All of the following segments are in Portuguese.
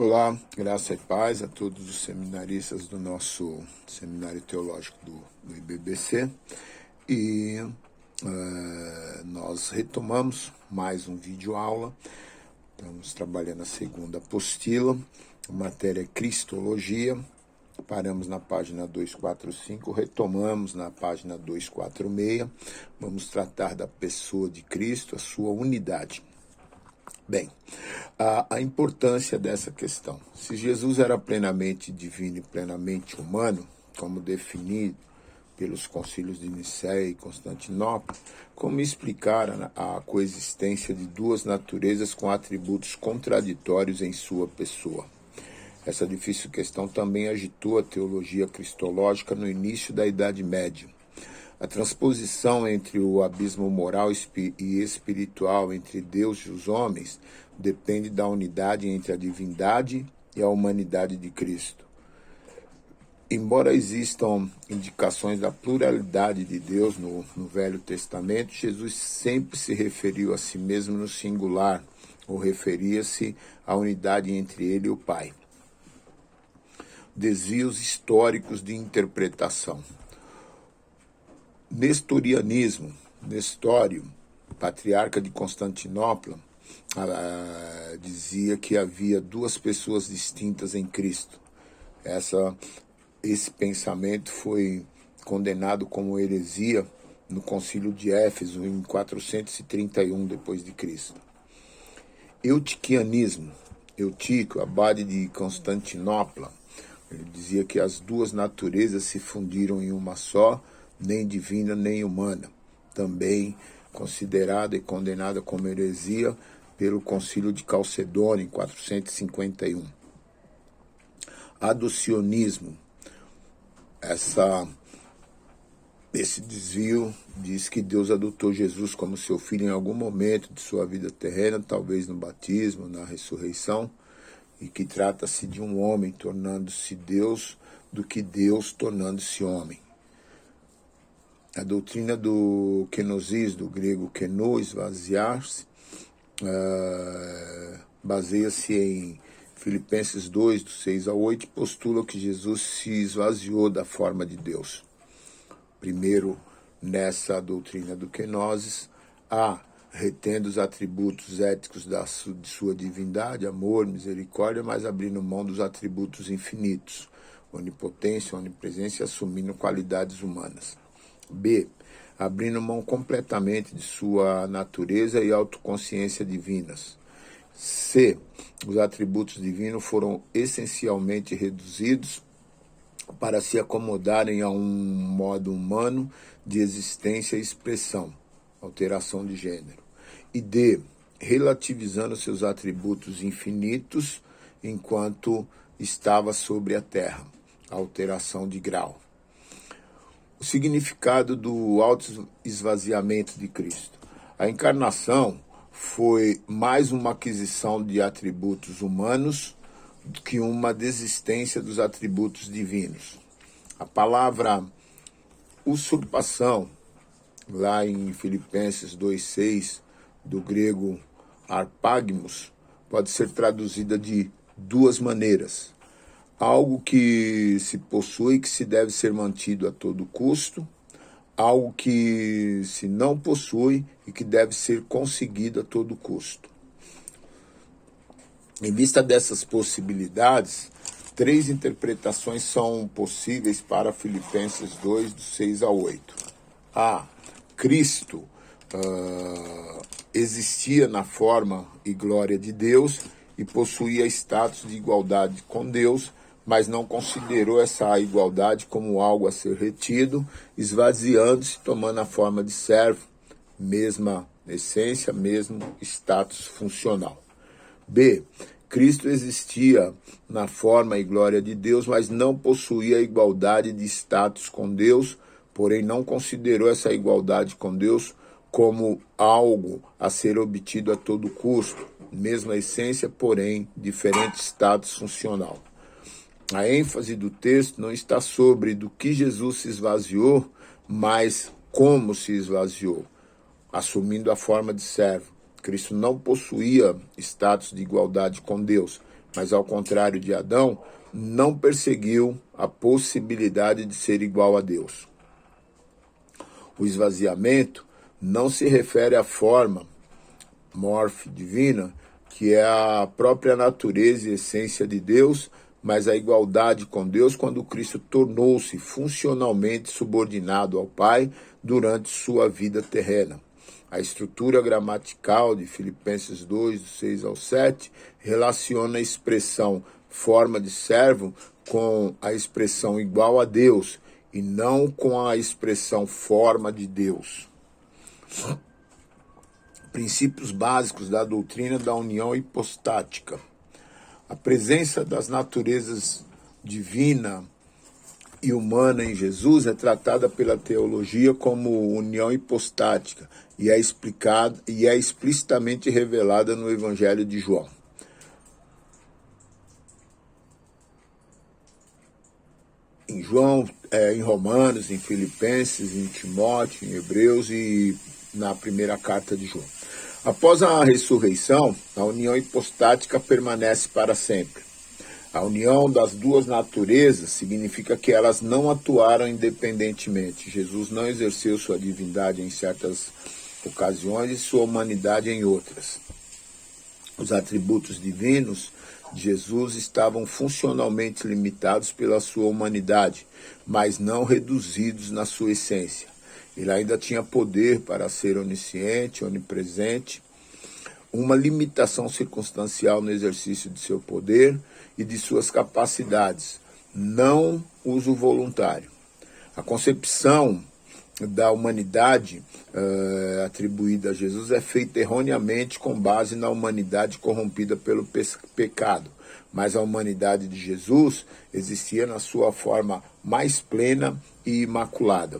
Olá, graça e paz a todos os seminaristas do nosso Seminário Teológico do IBBC. E nós retomamos mais um vídeo aula. Estamos trabalhando a segunda apostila, a matéria é Cristologia. Paramos na página 245, retomamos na página 246. Vamos tratar da pessoa de Cristo, a sua unidade. Bem, a importância dessa questão. Se Jesus era plenamente divino e plenamente humano, como definido pelos concílios de Nicéia e Constantinopla, como explicar a coexistência de duas naturezas com atributos contraditórios em sua pessoa? Essa difícil questão também agitou a teologia cristológica no início da Idade Média. A transposição entre o abismo moral e espiritual entre Deus e os homens depende da unidade entre a divindade e a humanidade de Cristo. Embora existam indicações da pluralidade de Deus no Velho Testamento, Jesus sempre se referiu a si mesmo no singular, ou referia-se à unidade entre ele e o Pai. Desvios históricos de interpretação. Nestorianismo, Nestório, patriarca de Constantinopla, dizia que havia duas pessoas distintas em Cristo. Esse pensamento foi condenado como heresia no Concílio de Éfeso em 431 d.C. Eutiquianismo, Eutico, abade de Constantinopla, ele dizia que as duas naturezas se fundiram em uma só, nem divina nem humana, também considerada e condenada como heresia pelo Concílio de Calcedônia, em 451. Adocionismo. Esse desvio diz que Deus adotou Jesus como seu filho em algum momento de sua vida terrena, talvez no batismo, na ressurreição, e que trata-se de um homem tornando-se Deus do que Deus tornando-se homem. A doutrina do kenosis, do grego keno, esvaziar-se, baseia-se em Filipenses 2, do 6 ao 8, e postula que Jesus se esvaziou da forma de Deus. Primeiro, nessa doutrina do kenosis, retendo os atributos éticos de sua divindade, amor, misericórdia, mas abrindo mão dos atributos infinitos, onipotência, onipresença, assumindo qualidades humanas. B. Abrindo mão completamente de sua natureza e autoconsciência divinas. C. Os atributos divinos foram essencialmente reduzidos para se acomodarem a um modo humano de existência e expressão, alteração de gênero. E D. Relativizando seus atributos infinitos enquanto estava sobre a terra, alteração de grau. O significado do auto-esvaziamento de Cristo. A encarnação foi mais uma aquisição de atributos humanos do que uma desistência dos atributos divinos. A palavra usurpação, lá em Filipenses 2,6, do grego arpagmos, pode ser traduzida de duas maneiras. Algo que se possui, que se deve ser mantido a todo custo, algo que se não possui e que deve ser conseguido a todo custo. Em vista dessas possibilidades, três interpretações são possíveis para Filipenses 2, do 6 ao 8. Cristo existia na forma e glória de Deus e possuía status de igualdade com Deus, mas não considerou essa igualdade como algo a ser retido, esvaziando-se, tomando a forma de servo, mesma essência, mesmo status funcional. B. Cristo existia na forma e glória de Deus, mas não possuía a igualdade de status com Deus, porém não considerou essa igualdade com Deus como algo a ser obtido a todo custo, mesma essência, porém diferente status funcional. A ênfase do texto não está sobre do que Jesus se esvaziou, mas como se esvaziou, assumindo a forma de servo. Cristo não possuía status de igualdade com Deus, mas ao contrário de Adão, não perseguiu a possibilidade de ser igual a Deus. O esvaziamento não se refere à forma morfe divina, que é a própria natureza e essência de Deus, mas a igualdade com Deus quando Cristo tornou-se funcionalmente subordinado ao Pai durante sua vida terrena. A estrutura gramatical de Filipenses 2, do 6 ao 7, relaciona a expressão forma de servo com a expressão igual a Deus e não com a expressão forma de Deus. Princípios básicos da doutrina da união hipostática. A presença das naturezas divina e humana em Jesus é tratada pela teologia como união hipostática e é explicitamente revelada no Evangelho de João. Em João, em Romanos, em Filipenses, em Timóteo, em Hebreus e na primeira carta de João. Após a ressurreição, a união hipostática permanece para sempre. A união das duas naturezas significa que elas não atuaram independentemente. Jesus não exerceu sua divindade em certas ocasiões e sua humanidade em outras. Os atributos divinos de Jesus estavam funcionalmente limitados pela sua humanidade, mas não reduzidos na sua essência. Ele ainda tinha poder para ser onisciente, onipresente, uma limitação circunstancial no exercício de seu poder e de suas capacidades, não uso voluntário. A concepção da humanidade atribuída a Jesus é feita erroneamente com base na humanidade corrompida pelo pecado, mas a humanidade de Jesus existia na sua forma mais plena e imaculada.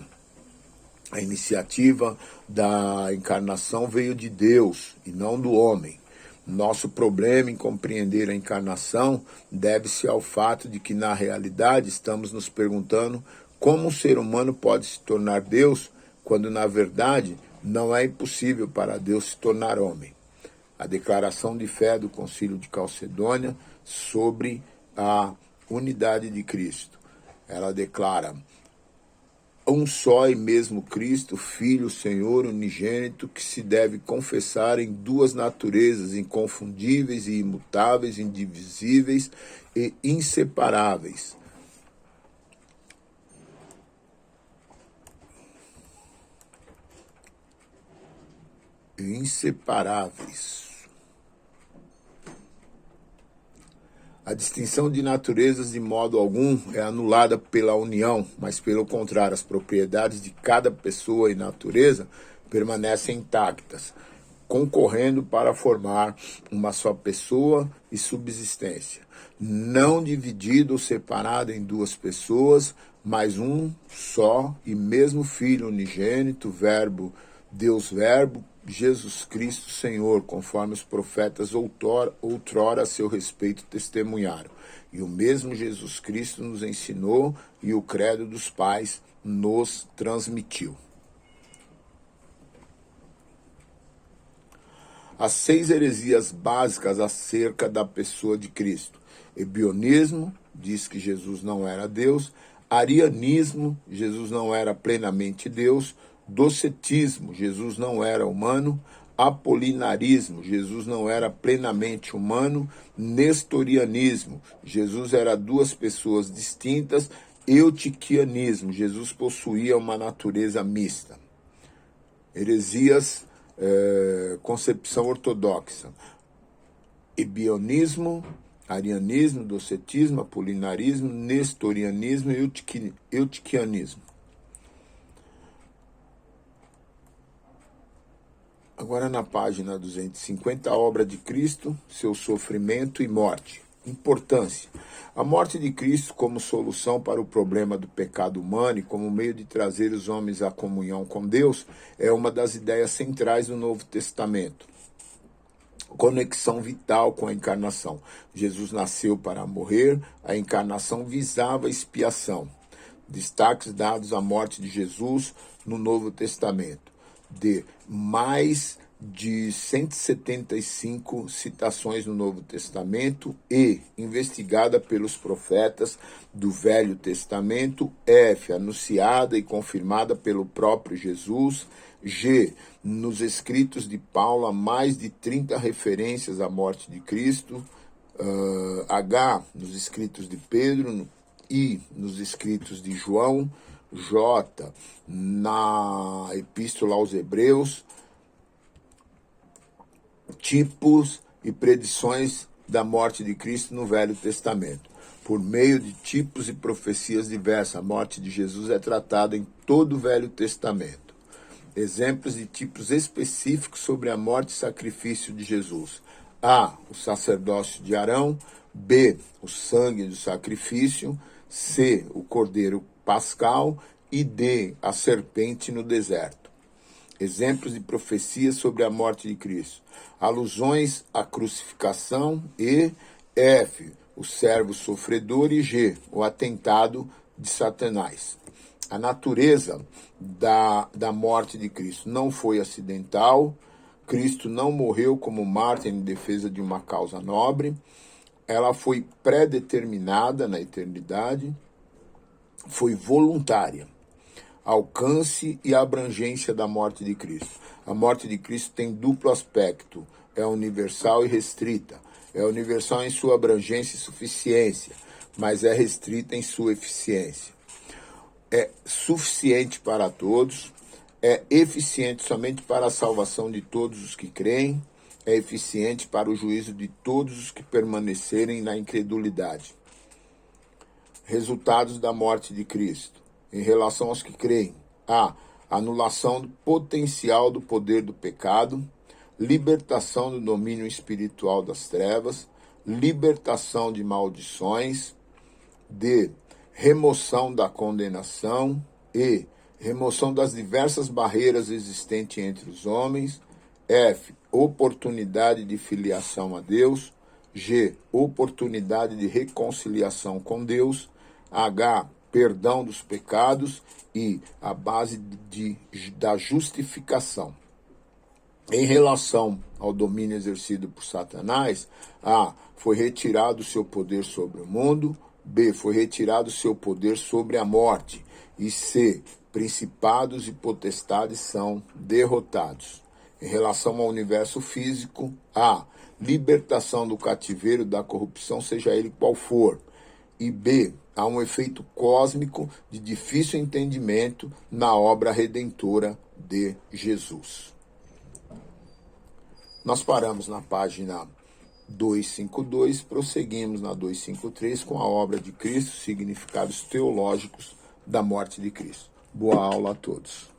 A iniciativa da encarnação veio de Deus e não do homem. Nosso problema em compreender a encarnação deve-se ao fato de que, na realidade, estamos nos perguntando como um ser humano pode se tornar Deus, quando, na verdade, não é impossível para Deus se tornar homem. A declaração de fé do Concílio de Calcedônia sobre a unidade de Cristo. Ela declara: um só e mesmo Cristo, Filho, Senhor, unigênito, que se deve confessar em duas naturezas inconfundíveis e imutáveis, indivisíveis e inseparáveis. A distinção de naturezas de modo algum é anulada pela união, mas pelo contrário, as propriedades de cada pessoa e natureza permanecem intactas, concorrendo para formar uma só pessoa e subsistência, não dividido ou separado em duas pessoas, mas um só e mesmo Filho unigênito, Verbo, Deus Verbo, Jesus Cristo Senhor, conforme os profetas outrora a seu respeito testemunharam. E o mesmo Jesus Cristo nos ensinou e o credo dos pais nos transmitiu. As 6 heresias básicas acerca da pessoa de Cristo. Ebionismo, diz que Jesus não era Deus. Arianismo, Jesus não era plenamente Deus. Docetismo, Jesus não era humano. Apolinarismo, Jesus não era plenamente humano. Nestorianismo, Jesus era duas pessoas distintas. Eutiquianismo, Jesus possuía uma natureza mista. Heresias, concepção ortodoxa. Ebionismo, arianismo, docetismo, apolinarismo, nestorianismo e eutiquianismo. Agora na página 250, a obra de Cristo, seu sofrimento e morte. Importância. A morte de Cristo como solução para o problema do pecado humano e como meio de trazer os homens à comunhão com Deus é uma das ideias centrais do Novo Testamento. Conexão vital com a encarnação. Jesus nasceu para morrer, a encarnação visava a expiação. Destaques dados à morte de Jesus no Novo Testamento. Mais de 175 citações no Novo Testamento. E, investigada pelos profetas do Velho Testamento. F, anunciada e confirmada pelo próprio Jesus. G, nos escritos de Paulo, há mais de 30 referências à morte de Cristo. H, nos escritos de Pedro. I, nos escritos de João. J, na Epístola aos Hebreus. Tipos e predições da morte de Cristo no Velho Testamento. Por meio de tipos e profecias diversas, a morte de Jesus é tratada em todo o Velho Testamento. Exemplos de tipos específicos sobre a morte e sacrifício de Jesus. A, o sacerdócio de Arão. B, o sangue do sacrifício. C, o cordeiro pascal. E D, a serpente no deserto. Exemplos de profecias sobre a morte de Cristo. Alusões à crucificação. E F, o servo sofredor. E G, o atentado de Satanás. A natureza da morte de Cristo não foi acidental. Cristo não morreu como mártir em defesa de uma causa nobre. Ela foi pré-determinada na eternidade. Foi voluntária. Alcance e abrangência da morte de Cristo. A morte de Cristo tem duplo aspecto. É universal e restrita. É universal em sua abrangência e suficiência, mas é restrita em sua eficiência. É suficiente para todos, é eficiente somente para a salvação de todos os que creem, é eficiente para o juízo de todos os que permanecerem na incredulidade. Resultados da morte de Cristo. Em relação aos que creem: A, anulação do potencial do poder do pecado, libertação do domínio espiritual das trevas, libertação de maldições. D, remoção da condenação. E, remoção das diversas barreiras existentes entre os homens. F, oportunidade de filiação a Deus. G, oportunidade de reconciliação com Deus. H, perdão dos pecados. E a base da justificação. Em relação ao domínio exercido por Satanás: A, foi retirado o seu poder sobre o mundo. B, foi retirado o seu poder sobre a morte. E C, principados e potestades são derrotados. Em relação ao universo físico: A, libertação do cativeiro da corrupção, seja ele qual for. E B, há um efeito cósmico de difícil entendimento na obra redentora de Jesus. Nós paramos na página 252, prosseguimos na 253 com a obra de Cristo, significados teológicos da morte de Cristo. Boa aula a todos.